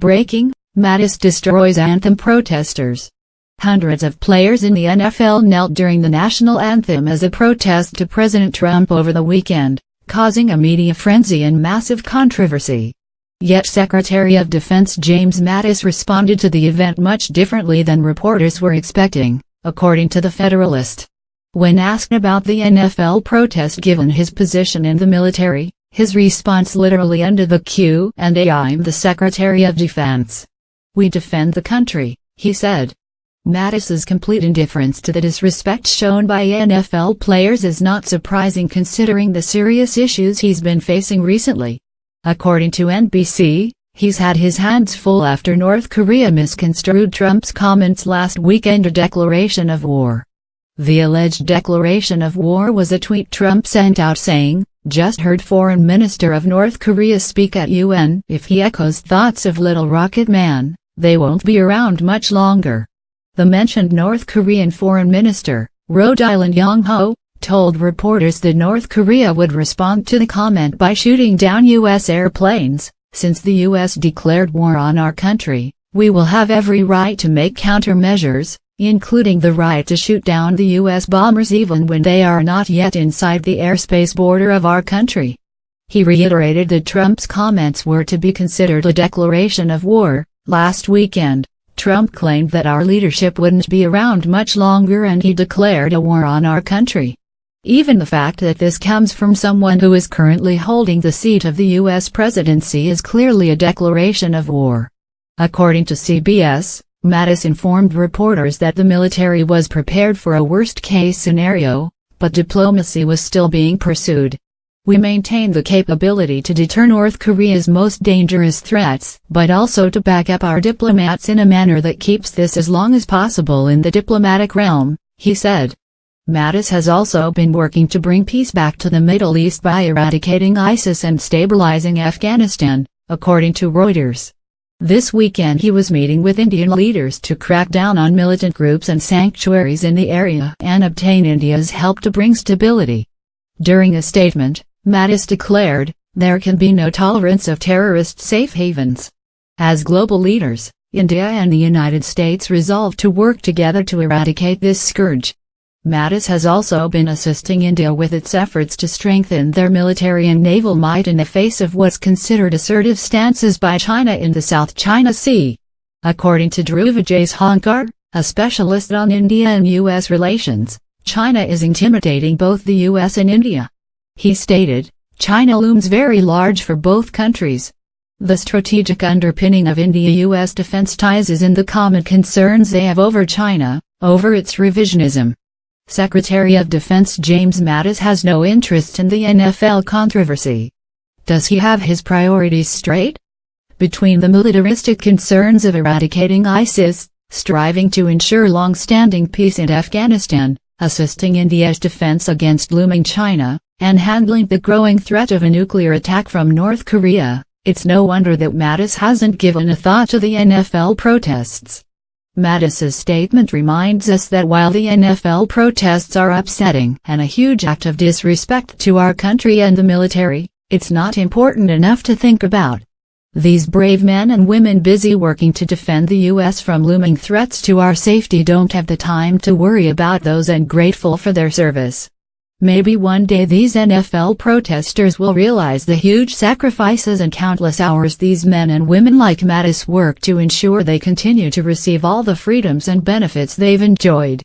Breaking: Mattis destroys Anthem protesters. Hundreds of players in the NFL knelt during the national anthem as a protest to President Trump over the weekend, causing a media frenzy and massive controversy. Yet Secretary of Defense James Mattis responded to the event much differently than reporters were expecting, according to The Federalist. When asked about the NFL protest given his position in the military, his response literally ended the Q&A. "I'm the Secretary of Defense. We defend the country," he said. Mattis's complete indifference to the disrespect shown by NFL players is not surprising considering the serious issues he's been facing recently. According to NBC, he's had his hands full after North Korea misconstrued Trump's comments last weekend a declaration of war. The alleged declaration of war was a tweet Trump sent out saying, "Just heard Foreign Minister of North Korea speak at UN. If he echoes thoughts of Little Rocket Man, they won't be around much longer." The mentioned North Korean Foreign Minister, Rhode Island Young-ho, told reporters that North Korea would respond to the comment by shooting down U.S. airplanes. "Since the U.S. declared war on our country, we will have every right to make countermeasures, including the right to shoot down the U.S. bombers even when they are not yet inside the airspace border of our country." He reiterated that Trump's comments were to be considered a declaration of war. Last weekend, Trump claimed that our leadership wouldn't be around much longer and he declared a war on our country. Even the fact that this comes from someone who is currently holding the seat of the U.S. presidency is clearly a declaration of war. According to CBS, Mattis informed reporters that the military was prepared for a worst-case scenario, but diplomacy was still being pursued. "We maintain the capability to deter North Korea's most dangerous threats, but also to back up our diplomats in a manner that keeps this as long as possible in the diplomatic realm," he said. Mattis has also been working to bring peace back to the Middle East by eradicating ISIS and stabilizing Afghanistan, according to Reuters. This weekend he was meeting with Indian leaders to crack down on militant groups and sanctuaries in the area and obtain India's help to bring stability. During a statement, Mattis declared, "There can be no tolerance of terrorist safe havens." As global leaders, India and the United States resolved to work together to eradicate this scourge. Mattis has also been assisting India with its efforts to strengthen their military and naval might in the face of what's considered assertive stances by China in the South China Sea. According to Dhruv Jaishankar, a specialist on India and U.S. relations, China is intimidating both the U.S. and India. He stated, "China looms very large for both countries. The strategic underpinning of India-U.S. defense ties is in the common concerns they have over China, over its revisionism." Secretary of Defense James Mattis has no interest in the NFL controversy. Does he have his priorities straight? Between the militaristic concerns of eradicating ISIS, striving to ensure long-standing peace in Afghanistan, assisting India's defense against looming China, and handling the growing threat of a nuclear attack from North Korea, it's no wonder that Mattis hasn't given a thought to the NFL protests. Mattis's statement reminds us that while the NFL protests are upsetting and a huge act of disrespect to our country and the military, it's not important enough to think about. These brave men and women busy working to defend the U.S. from looming threats to our safety don't have the time to worry about those ungrateful for their service. Maybe one day these NFL protesters will realize the huge sacrifices and countless hours these men and women like Mattis work to ensure they continue to receive all the freedoms and benefits they've enjoyed.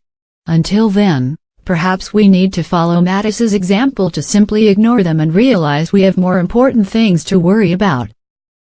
Until then, perhaps we need to follow Mattis's example to simply ignore them and realize we have more important things to worry about.